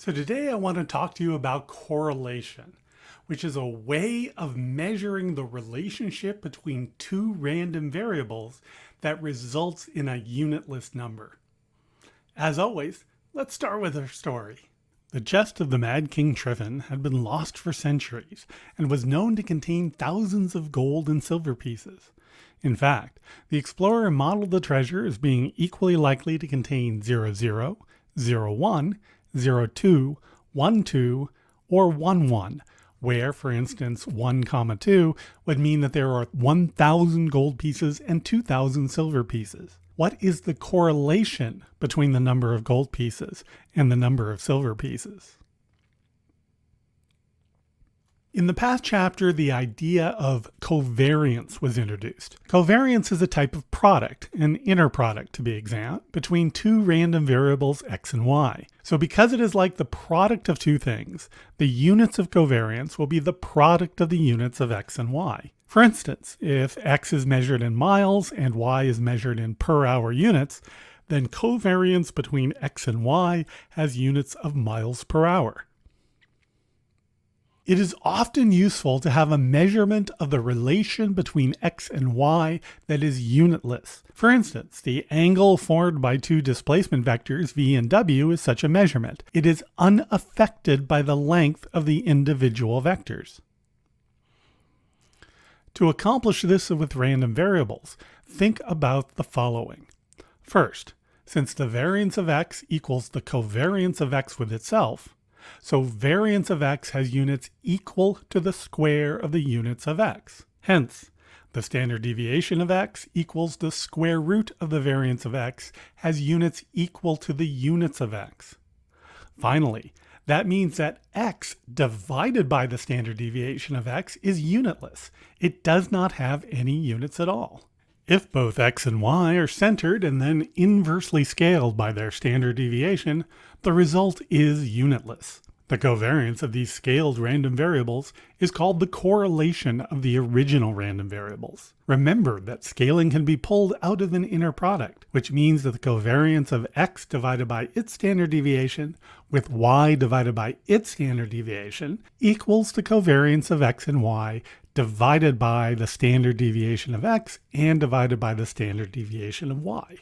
So today I want to talk to you about correlation, which is a way of measuring the relationship between two random variables that results in a unitless number. As always, let's start with our story. The chest of the Mad King Tryphon had been lost for centuries and was known to contain thousands of gold and silver pieces. In fact, the explorer modeled the treasure as being equally likely to contain 00, 01, 02, 12, or 11, where, for instance, 1, 2 would mean that there are 1,000 gold pieces and 2,000 silver pieces. What is the correlation between the number of gold pieces and the number of silver pieces? In the past chapter, the idea of covariance was introduced. Covariance is a type of product, an inner product to be exact, between two random variables x and y. So because it is like the product of two things, the units of covariance will be the product of the units of x and y. For instance, if x is measured in miles and y is measured in per hour units, then covariance between x and y has units of miles per hour. It is often useful to have a measurement of the relation between x and y that is unitless. For instance, the angle formed by two displacement vectors v and w is such a measurement. It is unaffected by the length of the individual vectors. To accomplish this with random variables, think about the following. First, since the variance of x equals the covariance of x with itself, so variance of x has units equal to the square of the units of x. Hence, the standard deviation of x equals the square root of the variance of x has units equal to the units of x. Finally, that means that x divided by the standard deviation of x is unitless. It does not have any units at all. If both x and y are centered and then inversely scaled by their standard deviation, the result is unitless. The covariance of these scaled random variables is called the correlation of the original random variables. Remember that scaling can be pulled out of an inner product, which means that the covariance of x divided by its standard deviation with y divided by its standard deviation equals the covariance of x and y divided by the standard deviation of x and divided by the standard deviation of y.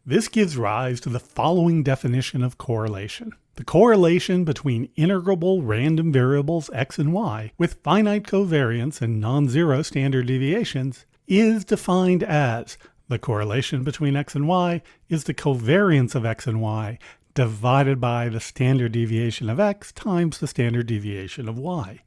This gives rise to the following definition of correlation. The correlation between integrable random variables x and y with finite covariance and non-zero standard deviations is defined as the correlation between x and y is the covariance of x and y divided by the standard deviation of x times the standard deviation of y.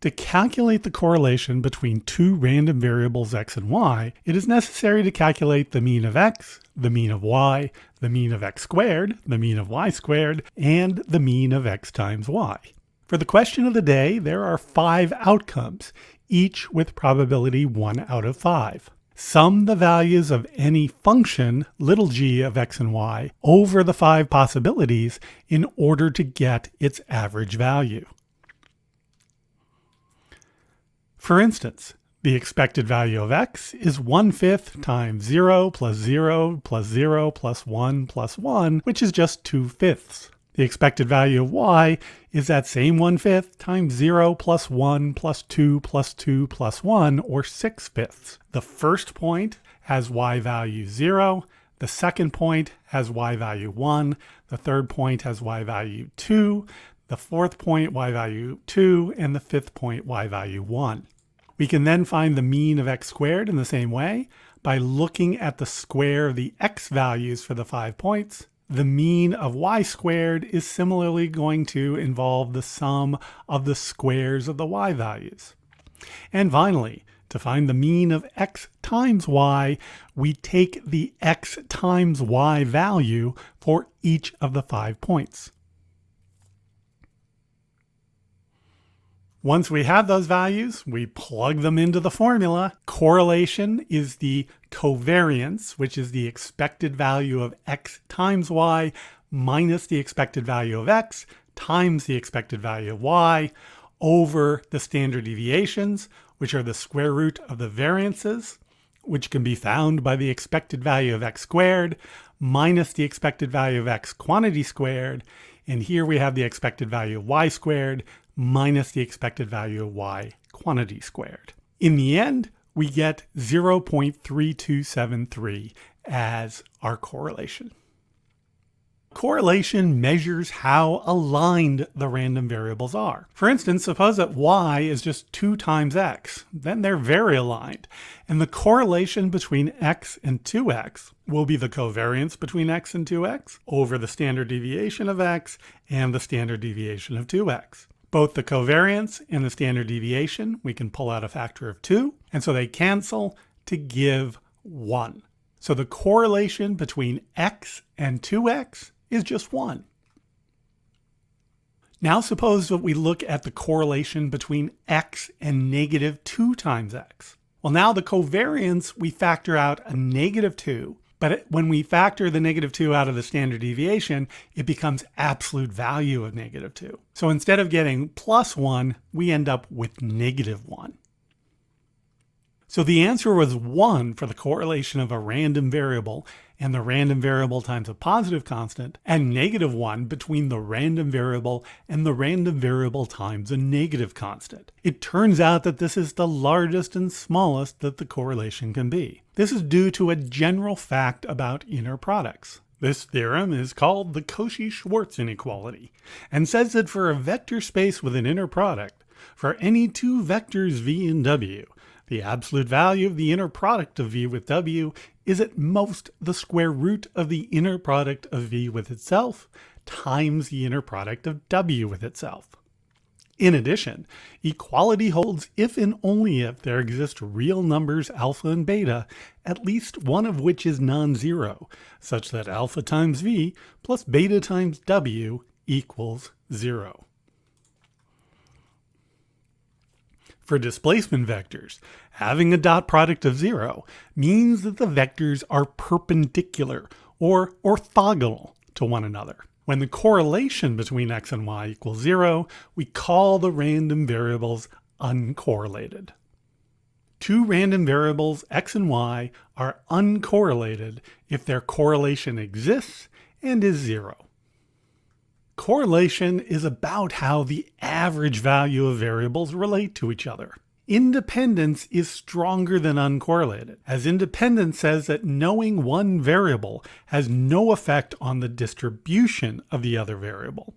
To calculate the correlation between two random variables x and y, it is necessary to calculate the mean of x, the mean of y, the mean of x squared, the mean of y squared, and the mean of x times y. For the question of the day, there are 5 outcomes, each with probability 1 out of 5. Sum the values of any function, little g of x and y, over the 5 possibilities in order to get its average value. For instance, the expected value of x is 1/5 times 0 plus 0 plus 0 plus 1 plus 1, which is just 2/5. The expected value of y is that same 1/5 times 0 plus 1 plus 2 plus 2 plus 1, or 6/5. The first point has y value 0, the second point has y value 1, the third point has y value 2, the fourth point y value 2, and the fifth point y value 1. We can then find the mean of x squared in the same way by looking at the square of the x values for the 5 points. The mean of y squared is similarly going to involve the sum of the squares of the y values. And finally, to find the mean of x times y, we take the x times y value for each of the 5 points. Once we have those values, we plug them into the formula. Correlation is the covariance, which is the expected value of x times y minus the expected value of x times the expected value of y over the standard deviations, which are the square root of the variances, which can be found by the expected value of x squared minus the expected value of x quantity squared. And here we have the expected value of y squared minus the expected value of y quantity squared. In the end, we get 0.3273 as our correlation. Correlation measures how aligned the random variables are. For instance, suppose that y is just 2 times x, then they're very aligned. And the correlation between x and 2x will be the covariance between x and 2x over the standard deviation of x and the standard deviation of 2x. Both the covariance and the standard deviation, we can pull out a factor of 2, and so they cancel to give 1. So the correlation between x and 2x is just 1. Now suppose that we look at the correlation between x and negative 2 times x. Well, now the covariance, we factor out a negative 2, but when we factor the negative 2 out of the standard deviation, it becomes absolute value of negative 2. So instead of getting plus 1, we end up with negative 1. So the answer was 1 for the correlation of a random variable and the random variable times a positive constant, and negative 1 between the random variable and the random variable times a negative constant. It turns out that this is the largest and smallest that the correlation can be. This is due to a general fact about inner products. This theorem is called the Cauchy-Schwarz inequality, and says that for a vector space with an inner product, for any two vectors v and w, the absolute value of the inner product of v with w is at most the square root of the inner product of v with itself times the inner product of w with itself. In addition, equality holds if and only if there exist real numbers alpha and beta, at least one of which is non-zero, such that alpha times v plus beta times w equals 0. For displacement vectors, having a dot product of 0 means that the vectors are perpendicular or orthogonal to one another. When the correlation between x and y equals 0, we call the random variables uncorrelated. Two random variables, x and y, are uncorrelated if their correlation exists and is 0. Correlation is about how the average value of variables relate to each other. Independence is stronger than uncorrelated, as independence says that knowing one variable has no effect on the distribution of the other variable.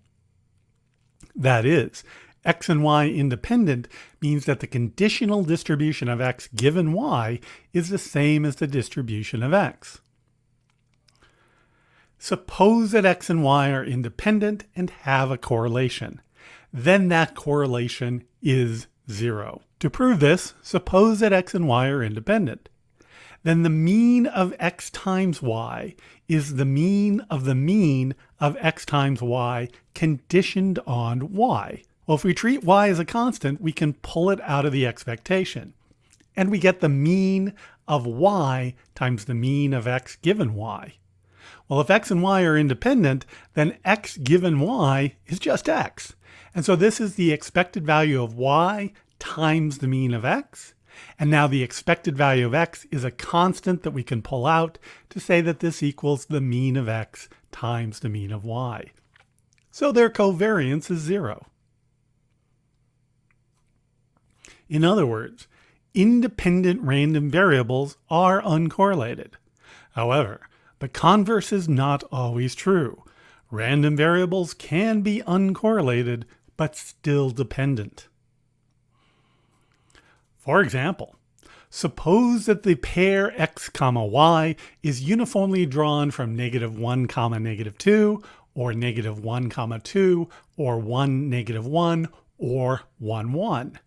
That is, x and y independent means that the conditional distribution of x given y is the same as the distribution of x. Suppose that x and y are independent and have a correlation. Then that correlation is 0. To prove this, suppose that x and y are independent. Then the mean of x times y is the mean of x times y conditioned on y. Well, if we treat y as a constant, we can pull it out of the expectation. And we get the mean of y times the mean of x given y. Well, if x and y are independent, then x given y is just x. And so this is the expected value of y times the mean of x. And now the expected value of x is a constant that we can pull out to say that this equals the mean of x times the mean of y. So their covariance is 0. In other words, independent random variables are uncorrelated. However, the converse is not always true. Random variables can be uncorrelated, but still dependent. For example, suppose that the pair x, y is uniformly drawn from -1, -2, or -1, 2, or 1, -1, or 1, 1.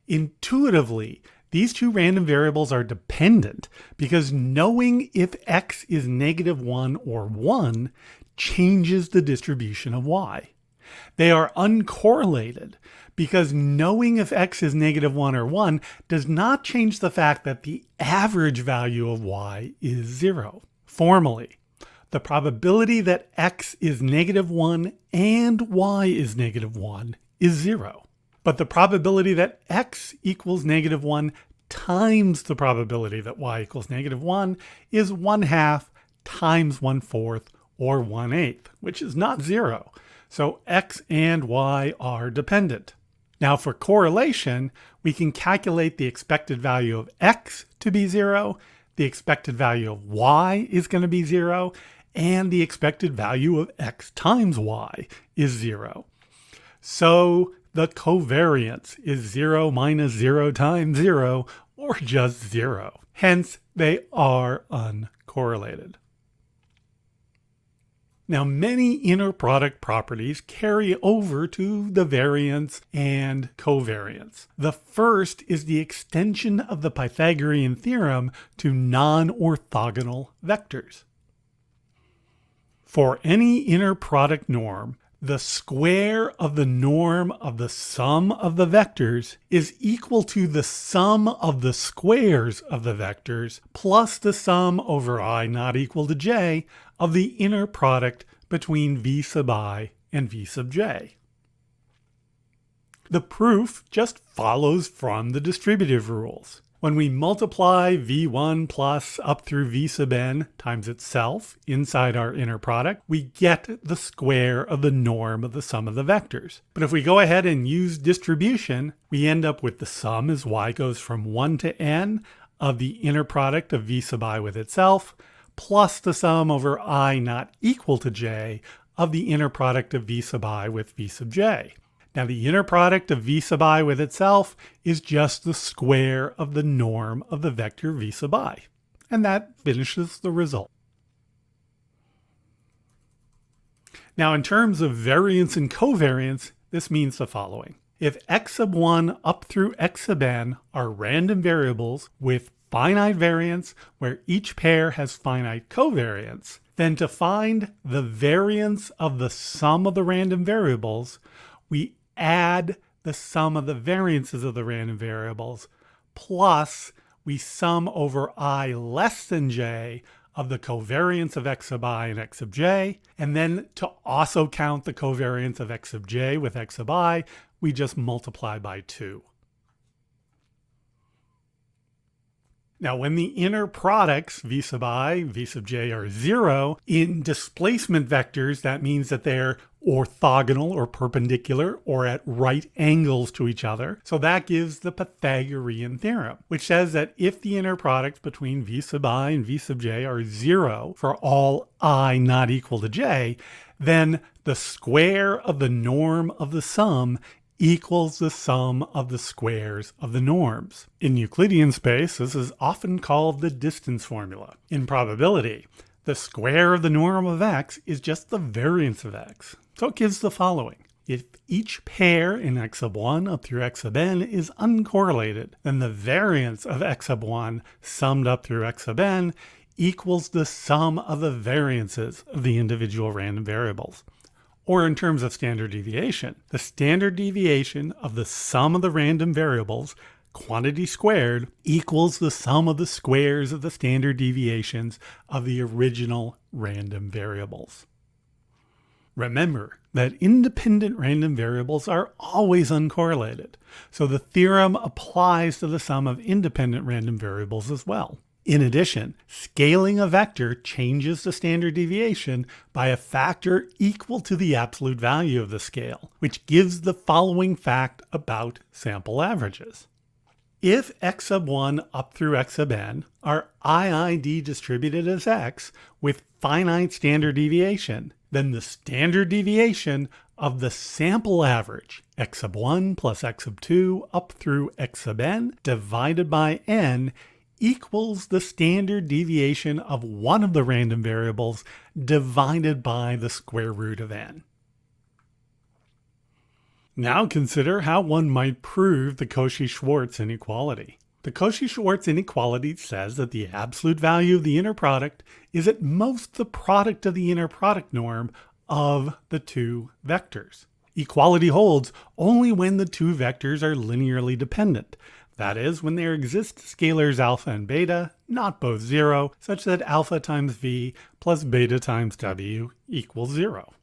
Intuitively, these two random variables are dependent because knowing if x is -1 or 1 changes the distribution of y. They are uncorrelated because knowing if x is -1 or 1 does not change the fact that the average value of y is 0. Formally, the probability that x is -1 and y is -1 is 0. But the probability that x equals -1 times the probability that y equals -1 is 1/2 times 1/4 or 1/8, which is not 0. So x and y are dependent. Now for correlation, we can calculate the expected value of x to be 0, the expected value of y is going to be 0, and the expected value of x times y is 0. So the covariance is 0 minus 0 times 0, or just 0. Hence, they are uncorrelated. Now, many inner product properties carry over to the variance and covariance. The first is the extension of the Pythagorean theorem to non-orthogonal vectors. For any inner product norm, the square of the norm of the sum of the vectors is equal to the sum of the squares of the vectors plus the sum over I not equal to j of the inner product between v sub I and v sub j. The proof just follows from the distributive rules. When we multiply v1 plus up through v sub n times itself inside our inner product, we get the square of the norm of the sum of the vectors. But if we go ahead and use distribution, we end up with the sum as y goes from 1 to n of the inner product of v sub I with itself, plus the sum over I not equal to j of the inner product of v sub I with v sub j. Now the inner product of v sub I with itself is just the square of the norm of the vector v sub I. And that finishes the result. Now in terms of variance and covariance, this means the following. If x sub 1 up through x sub n are random variables with finite variance where each pair has finite covariance, then to find the variance of the sum of the random variables, we add the sum of the variances of the random variables, plus we sum over I less than j of the covariance of x sub I and x sub j, and then to also count the covariance of x sub j with x sub I, we just multiply by 2. Now, when the inner products, v sub I, v sub j, are 0, in displacement vectors, that means that they're orthogonal or perpendicular or at right angles to each other. So that gives the Pythagorean theorem, which says that if the inner products between v sub I and v sub j are 0 for all I not equal to j, then the square of the norm of the sum equals the sum of the squares of the norms. In Euclidean space, this is often called the distance formula. In probability, the square of the norm of x is just the variance of x. So it gives the following. If each pair in x sub 1 up through x sub n is uncorrelated, then the variance of x sub 1 summed up through x sub n equals the sum of the variances of the individual random variables. Or in terms of standard deviation, the standard deviation of the sum of the random variables, quantity squared, equals the sum of the squares of the standard deviations of the original random variables. Remember that independent random variables are always uncorrelated, so the theorem applies to the sum of independent random variables as well. In addition, scaling a vector changes the standard deviation by a factor equal to the absolute value of the scale, which gives the following fact about sample averages. If x sub 1 up through x sub n are IID distributed as x with finite standard deviation, then the standard deviation of the sample average, x sub 1 plus x sub 2 up through x sub n divided by n, equals the standard deviation of one of the random variables divided by the square root of n. Now consider how one might prove the Cauchy-Schwarz inequality. The Cauchy-Schwarz inequality says that the absolute value of the inner product is at most the product of the inner product norm of the two vectors. Equality holds only when the two vectors are linearly dependent. That is, when there exist scalars alpha and beta, not both 0, such that alpha times v plus beta times w equals 0.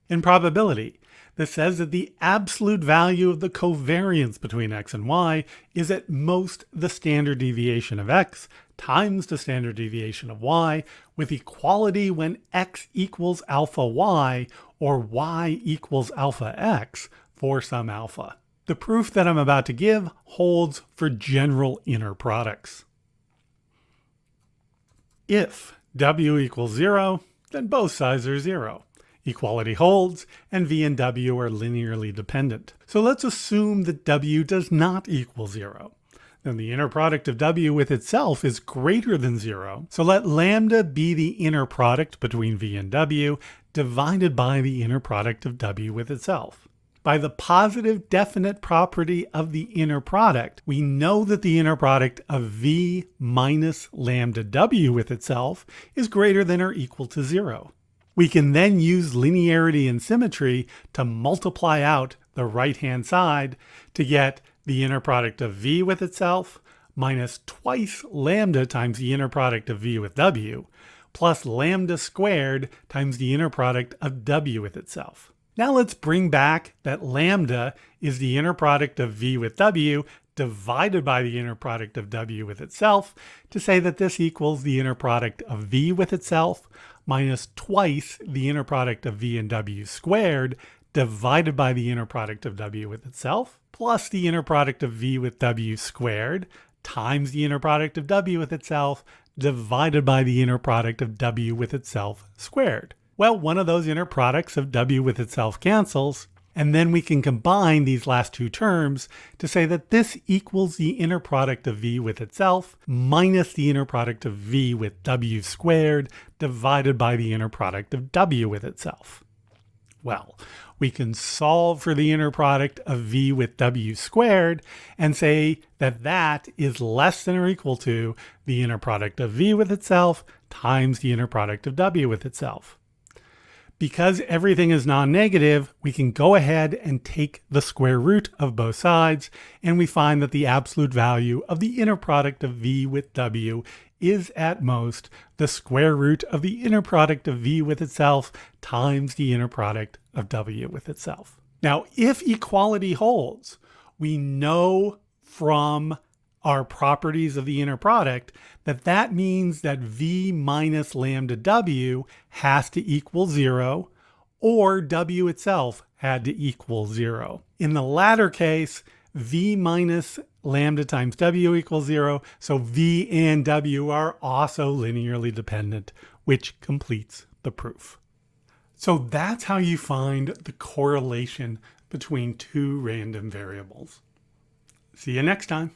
In probability, this says that the absolute value of the covariance between x and y is at most the standard deviation of x times the standard deviation of y, with equality when x equals alpha y or y equals alpha x for some alpha. The proof that I'm about to give holds for general inner products. If w equals 0, then both sides are 0. Equality holds, and v and w are linearly dependent. So let's assume that w does not equal 0. Then the inner product of w with itself is greater than 0. So let lambda be the inner product between v and w divided by the inner product of w with itself. By the positive definite property of the inner product, we know that the inner product of v minus lambda w with itself is greater than or equal to 0. We can then use linearity and symmetry to multiply out the right-hand side to get the inner product of v with itself minus twice lambda times the inner product of v with w plus lambda squared times the inner product of w with itself. Now let's bring back that lambda is the inner product of v with w divided by the inner product of w with itself to say that this equals the inner product of v with itself minus twice the inner product of v and w squared divided by the inner product of w with itself plus the inner product of v with w squared times the inner product of w with itself divided by the inner product of w with itself squared. Well, one of those inner products of w with itself cancels, and then we can combine these last two terms to say that this equals the inner product of v with itself minus the inner product of v with w squared divided by the inner product of w with itself. Well, we can solve for the inner product of v with w squared and say that that is less than or equal to the inner product of v with itself times the inner product of w with itself. Because everything is non-negative, we can go ahead and take the square root of both sides, and we find that the absolute value of the inner product of v with w is at most the square root of the inner product of v with itself times the inner product of w with itself. Now, if equality holds, we know from our properties of the inner product that means that v minus lambda w has to equal 0 or w itself had to equal 0. In the latter case, v minus lambda times w equals 0, so v and w are also linearly dependent, which completes the proof. So that's how you find the correlation between two random variables. See you next time.